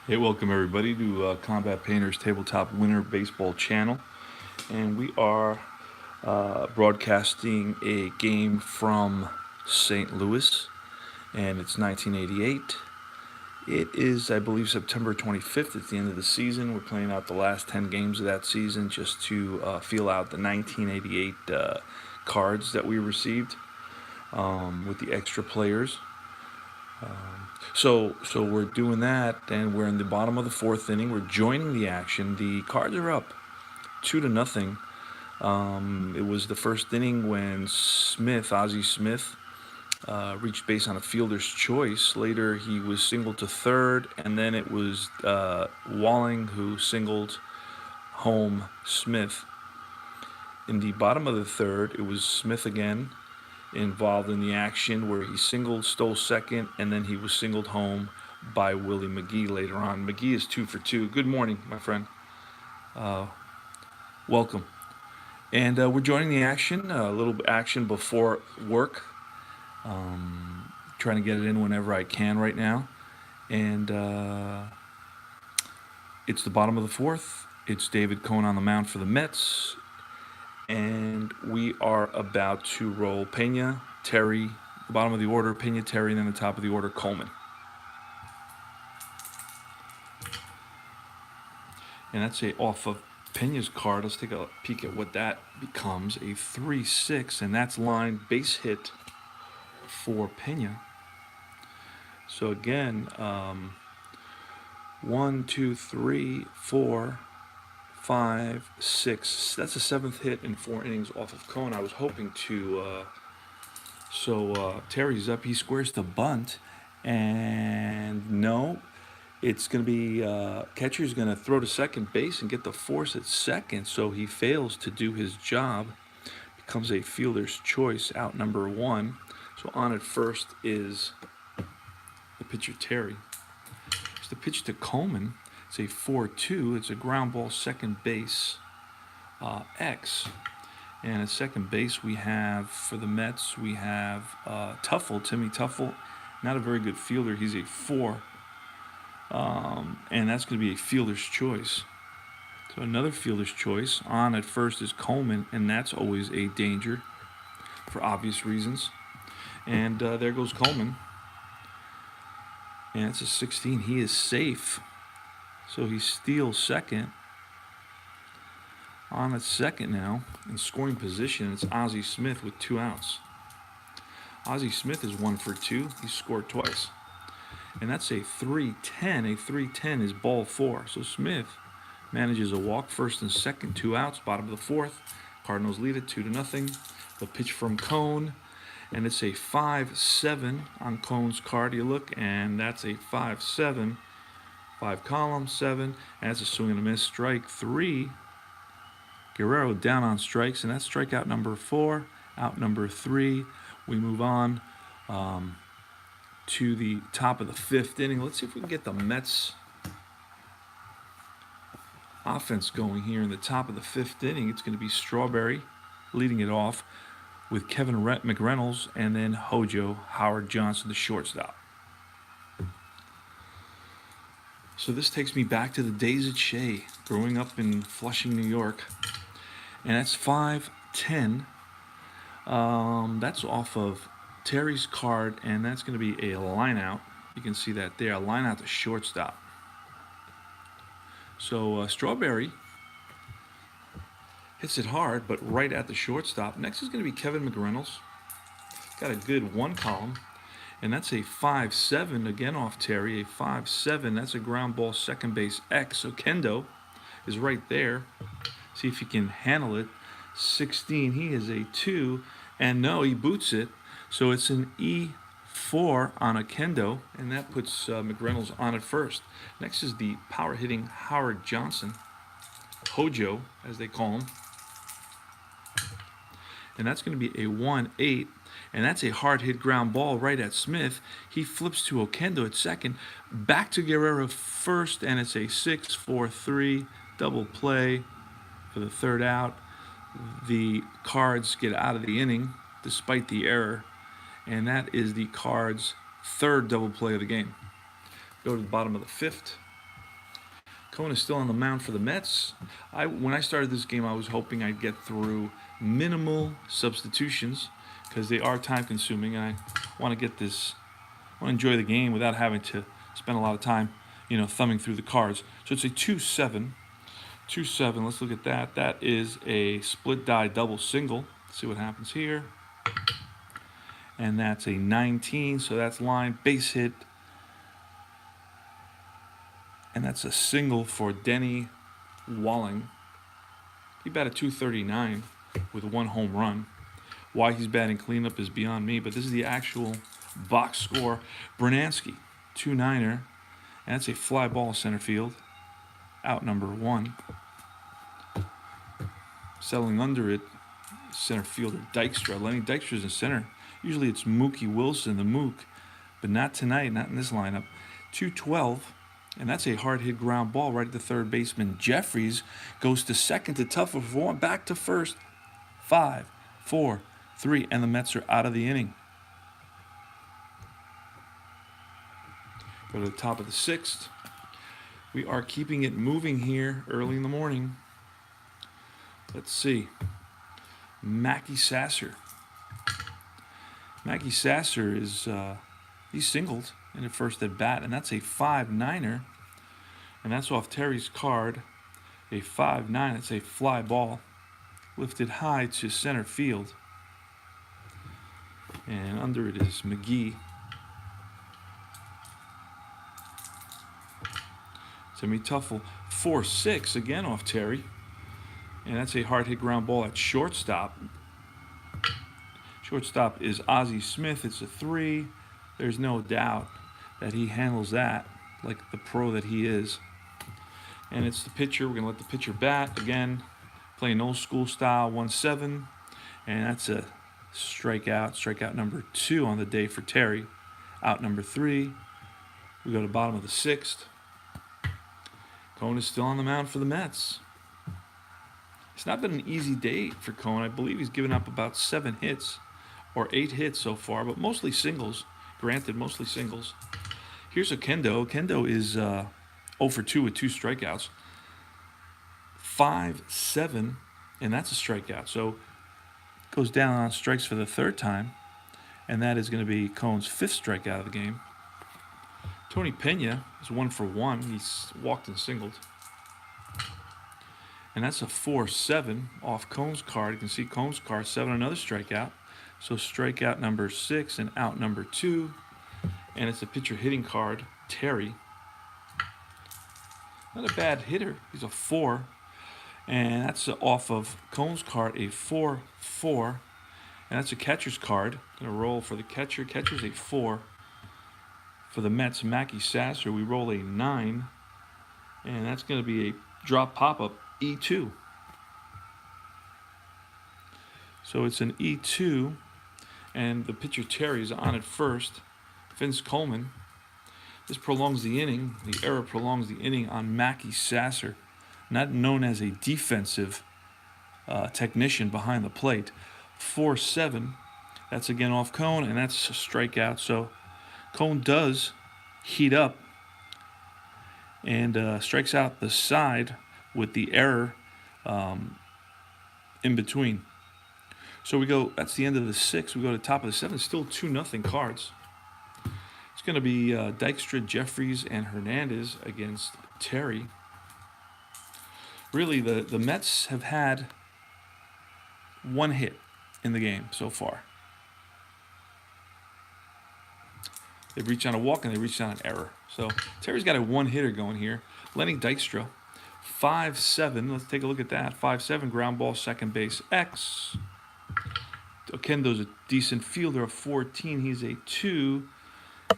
Hey, welcome everybody to Combat Painter's Tabletop Winter Baseball channel. And we are broadcasting a game from St. Louis, and it's 1988. It is, I believe, September 25th. It's the end of the season. We're playing out the last 10 games of that season just to feel out the 1988 cards that we received with the extra players. So we're doing that, and we're in the bottom of the fourth inning. We're joining the action. The Cards are up 2-0. It was the first inning when Ozzie Smith, reached base on a fielder's choice. Later, he was singled to third, and then it was Walling who singled home Smith. In the bottom of the third, it was Smith again involved in the action where he singled, stole second, and then he was singled home by Willie McGee later on. McGee is 2 for 2. Good morning, my friend. Welcome. And we're joining the action, a little action before work. Trying to get it in whenever I can right now. And it's the bottom of the fourth. It's David Cohn on the mound for the Mets. And we are about to roll Pena, Terry, the bottom of the order, Pena, Terry, and then the top of the order, Coleman. And that's off of Pena's card. Let's take a peek at what that becomes. A 3-6, and that's line base hit for Pena. So again, 1, 2, 3, 4, 5, 6. That's the seventh hit in 4 innings off of Cohn. I was hoping to. Terry's up. He squares the bunt, and no, it's going to be catcher's going to throw to second base and get the force at second. So he fails to do his job. Becomes a fielder's choice, out number 1. So on at first is the pitcher Terry. It's the pitch to Coleman. It's a 4-2. It's a ground ball, second base, X. And at second base, we have, for the Mets, we have Timmy Tuffle. Not a very good fielder. He's a 4. And that's going to be a fielder's choice. So another fielder's choice. On at first is Coleman, and that's always a danger for obvious reasons. And there goes Coleman. And it's a 16. He is safe. So he steals second. On at second now, in scoring position, it's Ozzie Smith with 2 outs. Ozzie Smith is 1 for 2. He scored twice. And that's a 3-10. A 3-10 is ball 4. So Smith manages a walk, first and second, 2 outs, bottom of the fourth. Cardinals lead it 2-0. The pitch from Cohn, and it's a 5-7 on Cohn's card. You look, and that's a 5-7. 5 column, 7, and that's a swing and a miss. Strike 3. Guerrero down on strikes, and that's strikeout number 4. Out number 3. We move on to the top of the 5th inning. Let's see if we can get the Mets offense going here in the top of the 5th inning. It's going to be Strawberry leading it off with Kevin McReynolds, and then Hojo, Howard Johnson, the shortstop. So this takes me back to the days at Shea, growing up in Flushing, New York. And that's 5-10. That's off of Terry's card, and that's going to be a line out. You can see that there, a line out to shortstop. So Strawberry hits it hard, but right at the shortstop. Next is going to be Kevin McReynolds. Got a good 1 column. And that's a 5-7, again off Terry, a 5-7. That's a ground ball, second base, X. So Kendo is right there. See if he can handle it. 16, he is a 2. And no, he boots it. So it's an E4 on a Kendo, and that puts McReynolds on at first. Next is the power-hitting Howard Johnson, Hojo, as they call him. And that's going to be a 1-8. And that's a hard hit ground ball right at Smith. He flips to Okendo at second, back to Guerrero first, and it's a 6-4-3 double play for the 3rd out. The Cards get out of the inning despite the error, and that is the Cards' 3rd double play of the game. Go to the bottom of the 5th. Cohen is still on the mound for the Mets. When I started this game, I was hoping I'd get through minimal substitutions because they are time consuming. And I want to enjoy the game without having to spend a lot of time, thumbing through the cards. So it's a 2-7. 2-7, let's look at that. That is a split die double single. Let's see what happens here. And that's a 19, so that's line, base hit. And that's a single for Denny Walling. He batted .239 with 1 home run. Why he's batting cleanup is beyond me, but this is the actual box score. Bernansky, 2-9er, and that's a fly ball center field. Out number 1. Settling under it, center fielder Dykstra. Lenny Dykstra's in center. Usually it's Mookie Wilson, the Mook, but not tonight, not in this lineup. 2-12, and that's a hard hit ground ball right at the third baseman. Jeffries goes to second to Tuffa for one, back to first. 5, 4, 3, and the Mets are out of the inning. Go to the top of the 6th. We are keeping it moving here early in the morning. Let's see. Mackey Sasser. Mackey Sasser is he's singled in the first at bat, and that's a 5-9er, and that's off Terry's card. A 5-9. It's a fly ball, lifted high to center field, and under it is McGee. Timmy Tuffle, 4-6 again off Terry. And that's a hard hit ground ball at shortstop. Shortstop is Ozzie Smith. It's a 3. There's no doubt that he handles that like the pro that he is. And it's the pitcher. We're going to let the pitcher bat again. Playing old school style, 1-7. And that's a strikeout. Strikeout number 2 on the day for Terry. Out number 3. We go to the bottom of the 6th. Cohen is still on the mound for the Mets. It's not been an easy day for Cohen. I believe he's given up about 7 hits or 8 hits so far, but mostly singles. Granted, mostly singles. Here's Oquendo. Oquendo is 0 for 2 with 2 strikeouts. 5-7, and that's a strikeout. So goes down on strikes for the 3rd time, and that is going to be Cohen's 5th strikeout of the game. Tony Pena is 1 for 1. He's walked and singled. And that's a 4-7 off Cohen's card. You can see Cohen's card, 7, another strikeout. So strikeout number 6 and out number 2. And it's a pitcher hitting card, Terry. Not a bad hitter. He's a 4. And that's off of Cohen's card, a 4-4. And that's a catcher's card. Going to roll for the catcher. Catcher's a 4. For the Mets, Mackey Sasser, we roll a 9. And that's going to be a drop pop-up, E2. So it's an E2, and the pitcher Terry is on at first. Vince Coleman. This prolongs the inning. The error prolongs the inning on Mackey Sasser, not known as a defensive technician behind the plate. 4-7. That's again off Cone, and that's a strikeout. So Cone does heat up and strikes out the side with the error in between. So we go, that's the end of the 6. We go to the top of the 7. Still 2-0 Cards. It's going to be Dykstra, Jeffries, and Hernandez against Terry. Really, the Mets have had 1 hit in the game so far. They reached on a walk and they reached on an error. So Terry's got a 1-hitter going here. Lenny Dykstra, 5-7. Let's take a look at that. 5-7, ground ball, second base, X. Oquendo's a decent fielder, a 14. He's a 2.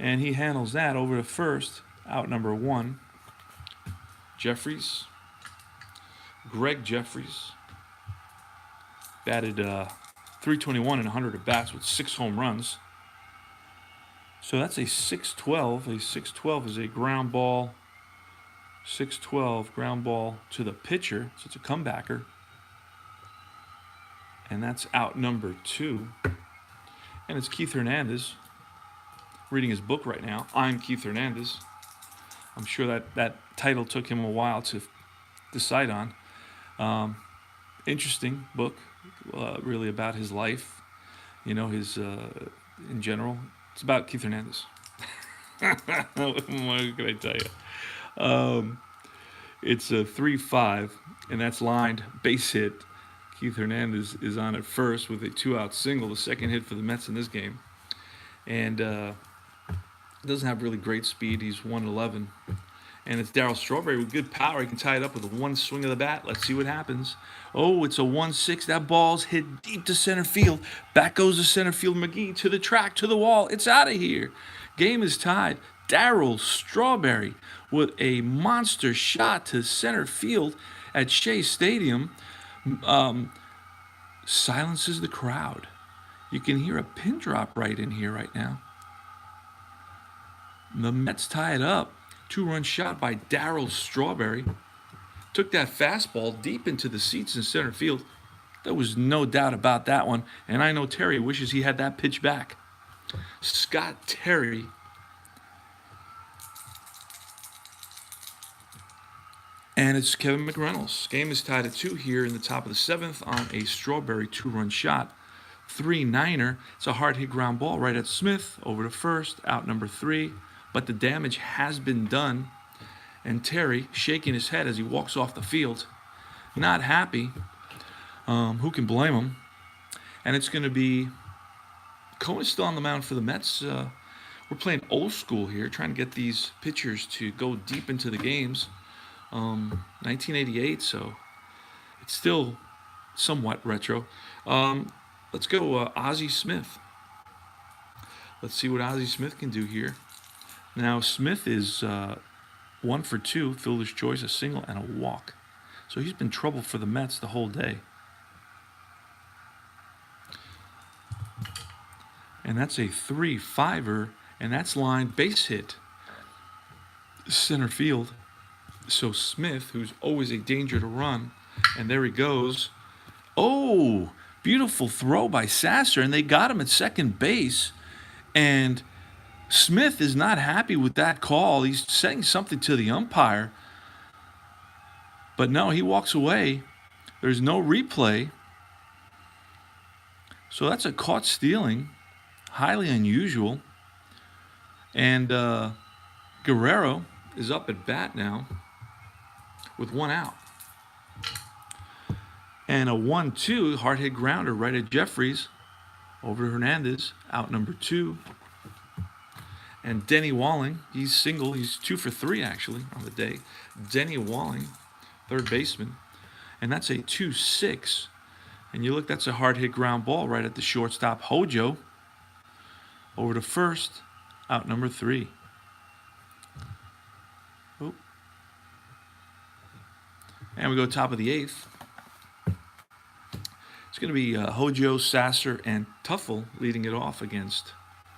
And he handles that over to first, out number 1. Jeffries. Greg Jeffries. Batted .321 and 100 at-bats with 6 home runs. So that's a 6-12. A 6-12 is a ground ball. 6-12 ground ball to the pitcher. So it's a comebacker. And that's out number 2. And it's Keith Hernandez. Reading his book right now. I'm Keith Hernandez. I'm sure that title took him a while to decide on. Interesting book, really about his life, his in general. It's about Keith Hernandez. What can I tell you? It's a 3-5, and that's lined base hit. Keith Hernandez is on at first with a 2-out single, the second hit for the Mets in this game. And doesn't have really great speed. He's 111. And it's Darryl Strawberry with good power. He can tie it up with a one swing of the bat. Let's see what happens. Oh, it's a 1-6. That ball's hit deep to center field. Back goes the center field McGee to the track, to the wall. It's out of here. Game is tied. Darryl Strawberry with a monster shot to center field at Shea Stadium silences the crowd. You can hear a pin drop right in here right now. The Mets tie it up. 2-run shot by Darryl Strawberry. Took that fastball deep into the seats in center field. There was no doubt about that one. And I know Terry wishes he had that pitch back. Scott Terry. And it's Kevin McReynolds. Game is tied at 2 here in the top of the 7th on a Strawberry 2-run shot. 3-9er. It's a hard hit ground ball right at Smith. Over to first. Out number 3. But the damage has been done. And Terry shaking his head as he walks off the field. Not happy. Who can blame him? And it's going to be... Cohen is still on the mound for the Mets. We're playing old school here, trying to get these pitchers to go deep into the games. 1988, so it's still somewhat retro. Let's go Ozzie Smith. Let's see what Ozzie Smith can do here. Now, Smith is 1 for 2, fielder's choice, a single, and a walk. So he's been trouble for the Mets the whole day. And that's a 3-5er, and that's lined base hit. Center field. So Smith, who's always a danger to run, and there he goes. Oh, beautiful throw by Sasser, and they got him at second base. And Smith is not happy with that call. He's saying something to the umpire. But no, he walks away. There's no replay. So that's a caught stealing. Highly unusual. And Guerrero is up at bat now with 1 out. And a 1-2 hard hit grounder right at Jeffries. Over to Hernandez. Out number 2. And Denny Walling, he's single. He's 2 for 3, actually, on the day. Denny Walling, third baseman. And that's a 2-6. And you look, that's a hard-hit ground ball right at the shortstop, Hojo. Over to first, out number 3. Oh. And we go top of the 8th. It's going to be Hojo, Sasser, and Tuffle leading it off against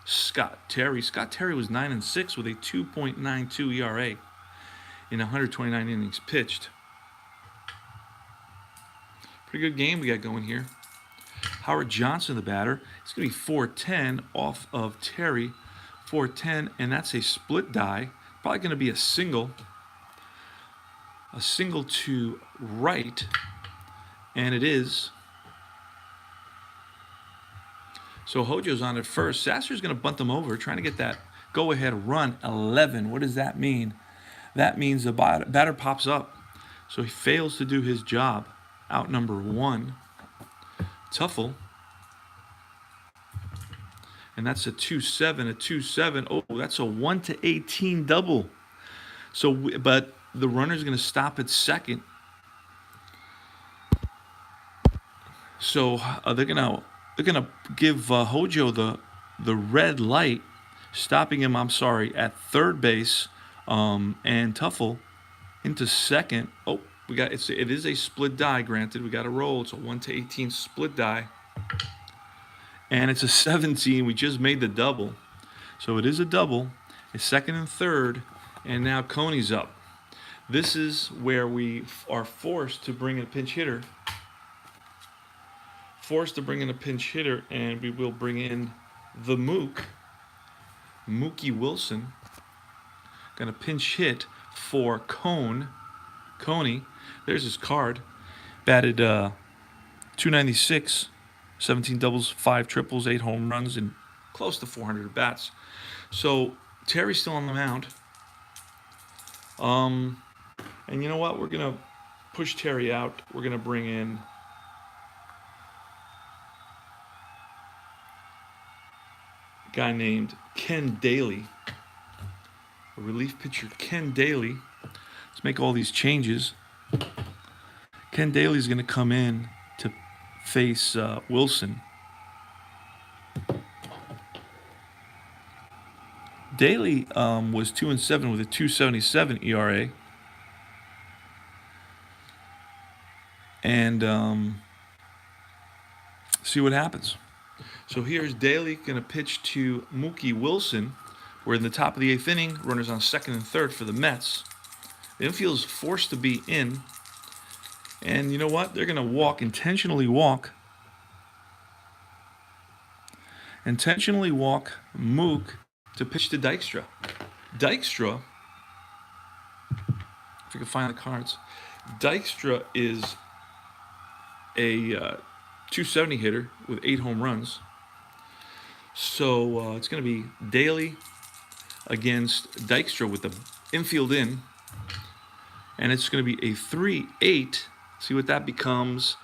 Scott Terry. Scott Terry was 9-6 with a 2.92 ERA in 129 innings pitched. Pretty good game we got going here. Howard Johnson, the batter. It's going to be 4-10 off of Terry. 4-10, and that's a split die. Probably going to be a single. A single to right, and it is. So Hojo's on at first. Sasser's going to bunt them over, trying to get that go-ahead run, 11. What does that mean? That means the batter pops up. So he fails to do his job. Out number 1. Tuffle. And that's a 2-7, a 2-7. Oh, that's a 1-18 double. So, but the runner's going to stop at second. So they're gonna give Hojo the red light, stopping him. I'm sorry, at third base, and Tuffle into second. Oh, it is a split die. Granted, we got to roll. It's a 1-18 split die, and it's a 17. We just made the double, so it is a double. It's second and third, and now Coney's up. This is where we are forced to bring in a pinch hitter. And we will bring in the Mookie Wilson. going to pinch hit for Coney. There's his card. Batted 296, 17 doubles, 5 triples, 8 home runs, and close to 400 at bats. So Terry's still on the mound. And you know what? We're going to push Terry out. We're going to bring in a guy named Ken Daly, a relief pitcher, Ken Daly. Let's make all these changes. Ken Daly's going to come in to face Wilson. Daly was 2-7 with a 2.77 ERA. And see what happens. So here's Daly going to pitch to Mookie Wilson. We're in the top of the 8th inning. Runners on second and third for the Mets. The infield is forced to be in. And you know what? They're going to intentionally walk Mook to pitch to Dykstra. Dykstra, if we can find the cards, Dykstra is a 270 hitter with 8 home runs. So it's going to be Daly against Dykstra with the infield in. And it's going to be a 3-8. See what that becomes.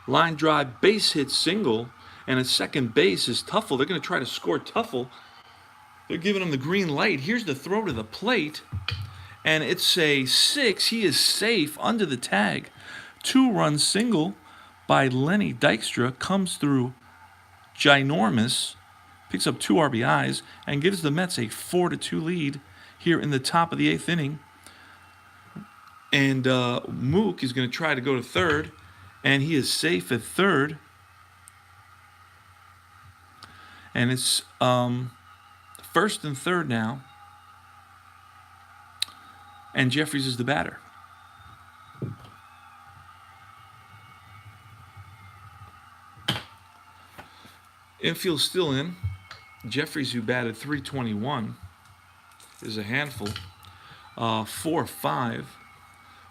Line drive, base hit single. And at second base is Tuffle. They're going to try to score Tuffle. They're giving him the green light. Here's the throw to the plate. And it's a 6. He is safe under the tag. 2-run single by Lenny Dykstra comes through ginormous. Picks up 2 RBIs and gives the Mets a 4-2 lead here in the top of the 8th inning. And Mook is going to try to go to third, and he is safe at third. And it's first and third now, and Jeffries is the batter. Infield still in. Jeffries, who batted 321, is a handful. 4-5.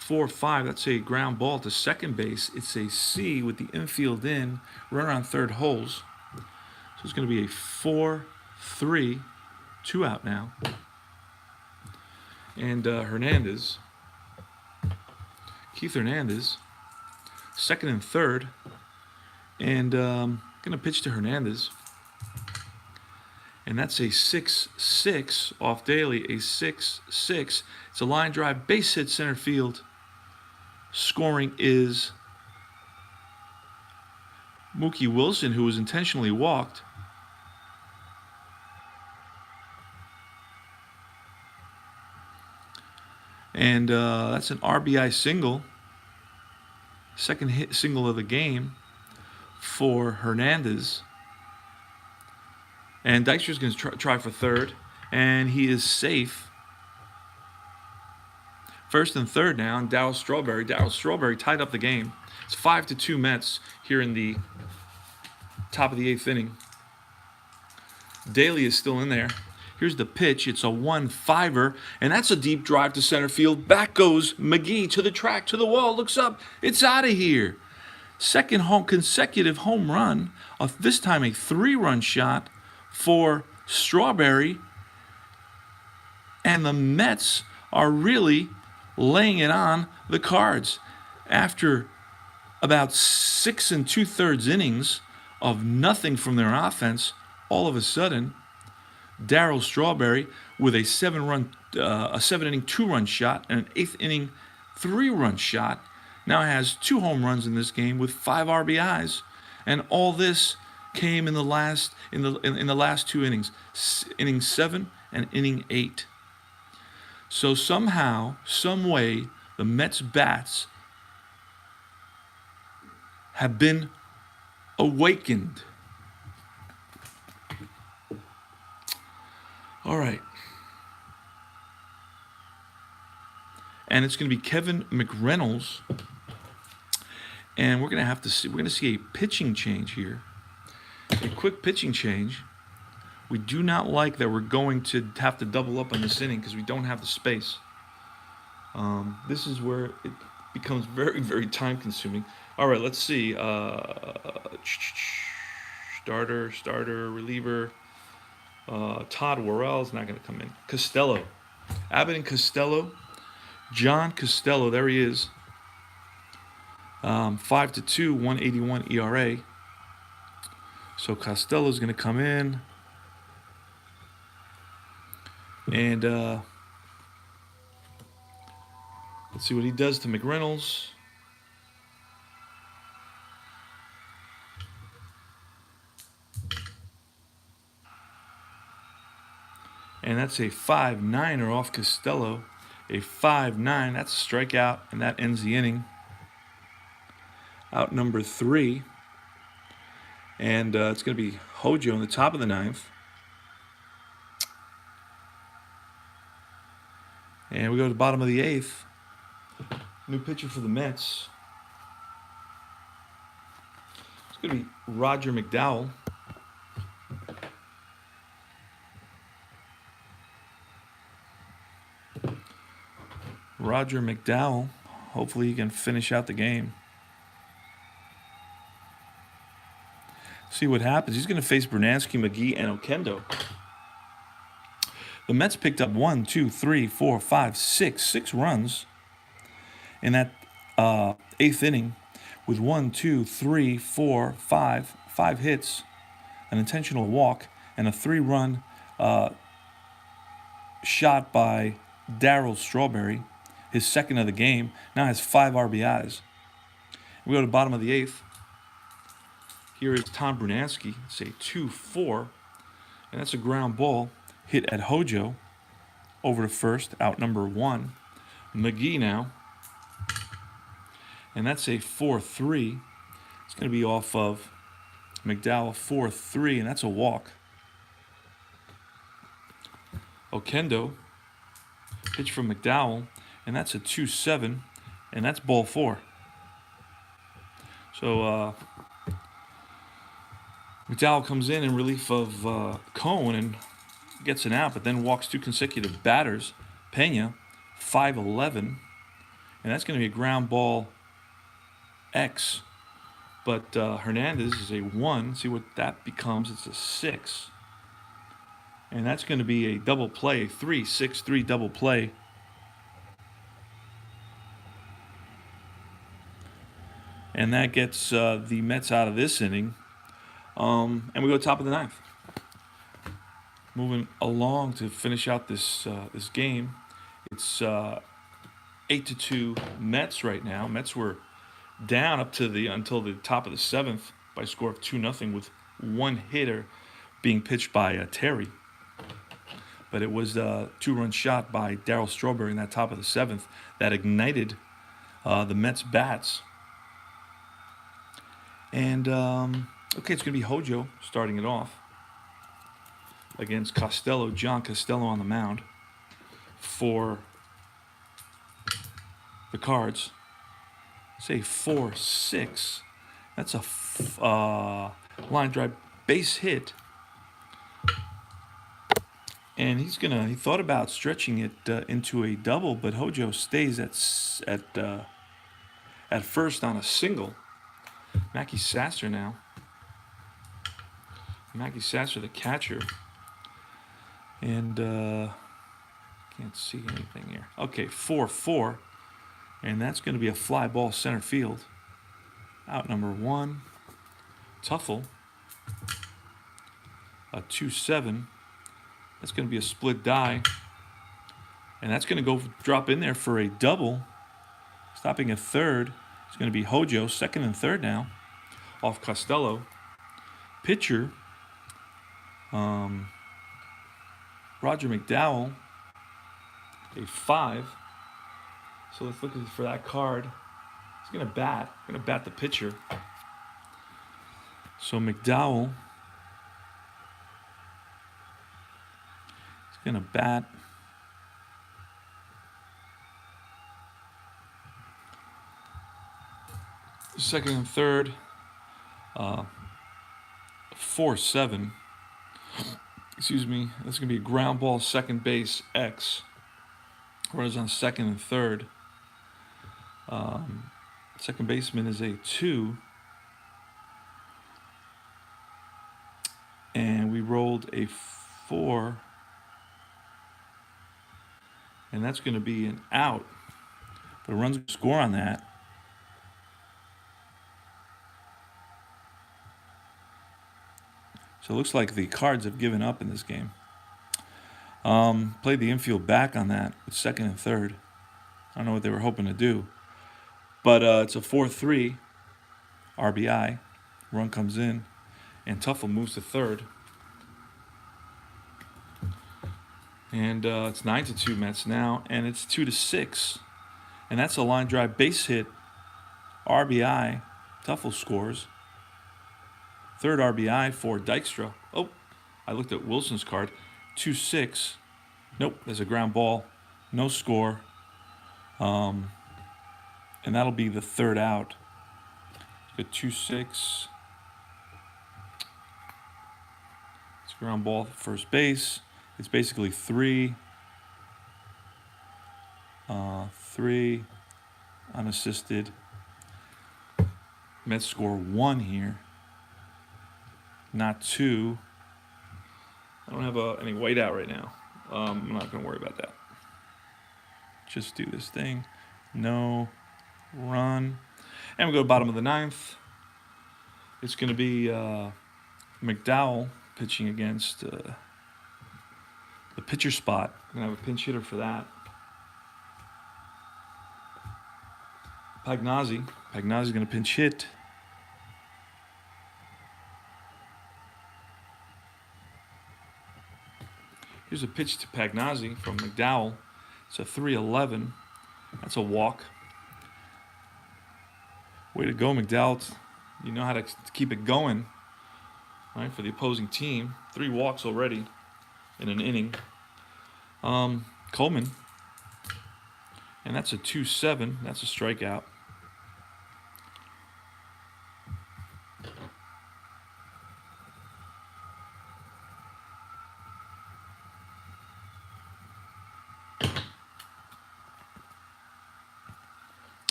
4-5, that's a ground ball to second base. It's a C with the infield in, runner on third holes. So it's going to be a 4-3, 2 out now. And Keith Hernandez, second and third. And going to pitch to Hernandez. And that's a 6-6 off Daly, a 6-6. It's a line drive, base hit center field. Scoring is Mookie Wilson, who was intentionally walked. And that's an RBI single. Second hit single of the game for Hernandez. And Dykstra's going to try for third. And he is safe. First and third now, and Darryl Strawberry tied up the game. It's 5-2 Mets here in the top of the 8th inning. Daly is still in there. Here's the pitch. It's a 1-5er, and that's a deep drive to center field. Back goes McGee to the track, to the wall, looks up. It's out of here. Second consecutive home run, this time a 3-run shot for Strawberry. And the Mets are really laying it on the Cards. After about 6 2/3 innings of nothing from their offense, all of a sudden, Darryl Strawberry with a 7-inning 2-run shot and an 8th inning 3-run shot now has 2 home runs in this game with 5 RBIs, and all this came in the last 2 innings, inning 7 and inning 8. So somehow, some way, the Mets bats have been awakened. All right. And it's going to be Kevin McReynolds. And we're going to see a pitching change here. A quick pitching change. We do not like that we're going to have to double up on this inning because we don't have the space. This is where it becomes very, very time consuming. All right, let's see. Starter, reliever. Todd Worrell's not going to come in. Costello. Abbott and Costello. John Costello, there he is. 5-2, 181 ERA. So Costello's going to come in. And let's see what he does to McReynolds. And that's a 5-9er off Costello. A 5-9, that's a strikeout, and that ends the inning. Out number 3. And it's going to be Hojo in the top of the 9th. And we go to the bottom of the 8th. New pitcher for the Mets. It's going to be Roger McDowell. Roger McDowell. Hopefully he can finish out the game. See what happens. He's going to face Bernansky, McGee, and Okendo. The Mets picked up 1, 2, 3, 4, 5, 6 runs in that 8th inning with 1, 2, 3, 4, 5 hits, an intentional walk, and a 3-run shot by Darryl Strawberry, his second of the game. Now has 5 RBIs. We go to the bottom of the 8th. Here is Tom Brunansky. It's a 2-4, and that's a ground ball hit at Hojo over to first, out number 1. McGee now, and that's a 4-3. It's going to be off of McDowell, 4-3, and that's a walk. Okendo, pitch from McDowell, and that's a 2-7, and that's ball 4. So McDowell comes in relief of Cohn and gets an out, but then walks 2 consecutive batters. Pena, 5-11, and that's going to be a ground ball X. But Hernandez is a 1. See what that becomes. It's a 6. And that's going to be a double play, a 3-6-3 double play. And that gets the Mets out of this inning. And we go top of the 9th. Moving along to finish out this game. It's 8-2 Mets right now. Mets were down up to until the top of the 7th by a score of 2-0 with 1 hitter being pitched by Terry. But it was a 2-run shot by Darryl Strawberry in that top of the 7th that ignited the Mets bats. And okay, it's going to be Hojo starting it off against Costello. John Costello on the mound for the Cards. Say 4-6. That's a line drive base hit. And he thought about stretching it into a double, but Hojo stays at first on a single. Mackie Sasser now. Mackie Sasser, the catcher. And can't see anything here. Okay, 4-4. And that's going to be a fly ball center field. Out number 1. Tuffle. A 2-7. That's going to be a split die. And that's going to go drop in there for a double. Stopping at third. It's going to be Hojo, second and third now. Off Costello. Pitcher. Roger McDowell. A 5. So let's look for that card. He's going to bat. Going to bat the pitcher. So McDowell. He's going to bat. Second and third. 4-7. excuse me, that's going to be a ground ball, second base, X. Runners on second and third. Second baseman is a 2. And we rolled a 4. And that's going to be an out. But a run's going to score on that. So it looks like the Cards have given up in this game. Played the infield back on that with second and third. I don't know what they were hoping to do. But it's a 4-3 RBI. Run comes in. And Tuffle moves to third. And it's 9-2 Mets now. And it's 2-6. And that's a line drive base hit. RBI. Tuffle scores. Third RBI for Dykstra. Oh, I looked at Wilson's card. 2-6. Nope, there's a ground ball. No score. And that'll be the third out. The 2-6. It's a ground ball at first base. It's basically 3. 3 unassisted. Mets score 1 here. Not 2. I don't have any white out right now. I'm not going to worry about that. Just do this thing. No run. And we go to bottom of the 9th. It's going to be McDowell pitching against the pitcher spot. I'm going to have a pinch hitter for that. Pagnazzi's going to pinch hit. Here's a pitch to Pagnazzi from McDowell. It's a 3-11. That's a walk. Way to go, McDowell. You know how to keep it going, right, for the opposing team. 3 walks already in an inning. Coleman. And that's a 2-7. That's a strikeout.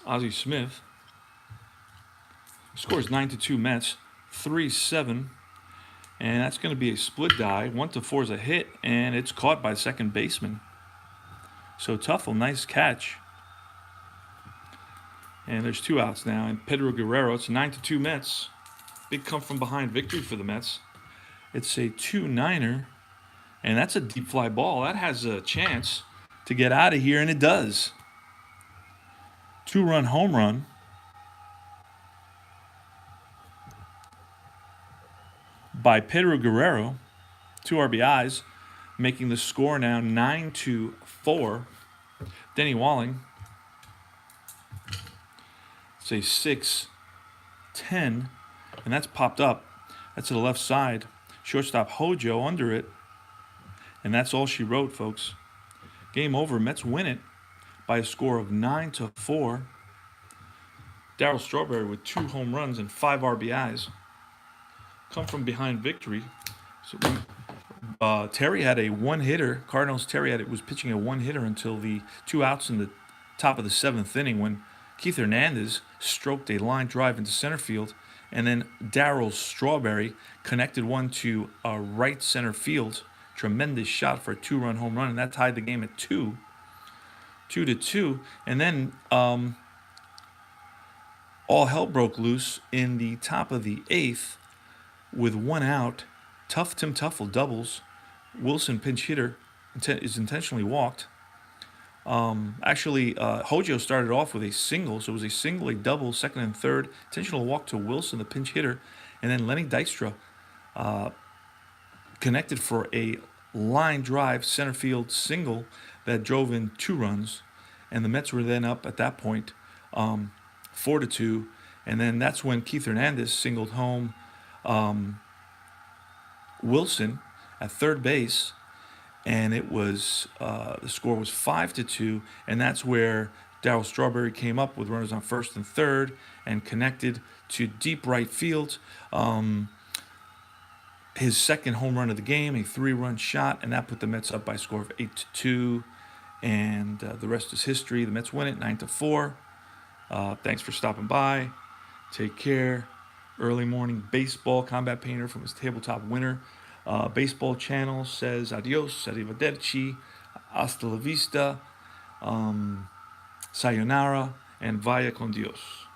Ozzie Smith scores 9-2 Mets, 3-7, and that's going to be a split die. 1-4 is a hit, and it's caught by second baseman. So Tuffle, nice catch. And there's 2 outs now, and Pedro Guerrero. It's 9-2 Mets. Big come from behind victory for the Mets. It's a 2-9er, and that's a deep fly ball. That has a chance to get out of here, and it does. 2-run home run by Pedro Guerrero. 2 RBIs, making the score now 9-4. Denny Walling. It's a 6-10, and that's popped up. That's to the left side. Shortstop Hojo under it, and that's all she wrote, folks. Game over. Mets win it by a score of 9-4. Darryl Strawberry with 2 home runs and 5 RBIs. Come from behind victory. So Terry had a 1-hitter. Cardinals Terry was pitching a 1-hitter until the 2 outs in the top of the 7th inning when Keith Hernandez stroked a line drive into center field, and then Darryl Strawberry connected one to right center field. Tremendous shot for a 2-run home run, and that tied the game at 2-2, and then all hell broke loose in the top of the 8th with 1 out. Tim Tuffle doubles. Wilson, pinch hitter, is intentionally walked. Hojo started off with a single, so it was a single, a double, second and third. Intentional walk to Wilson, the pinch hitter, and then Lenny Dykstra connected for a line drive center field single that drove in 2 runs, and the Mets were then up at that point 4-2, and then that's when Keith Hernandez singled home Wilson at third base, and it was the score was 5-2, and that's where Darryl Strawberry came up with runners on first and third and connected to deep right field. his second home run of the game, a 3-run shot, and that put the Mets up by a score of 8-2. And the rest is history. The Mets win it 9-4. Thanks for stopping by. Take care. Early morning baseball combat painter from his tabletop winner. Baseball channel says adios, arrivederci, hasta la vista, sayonara, and vaya con Dios.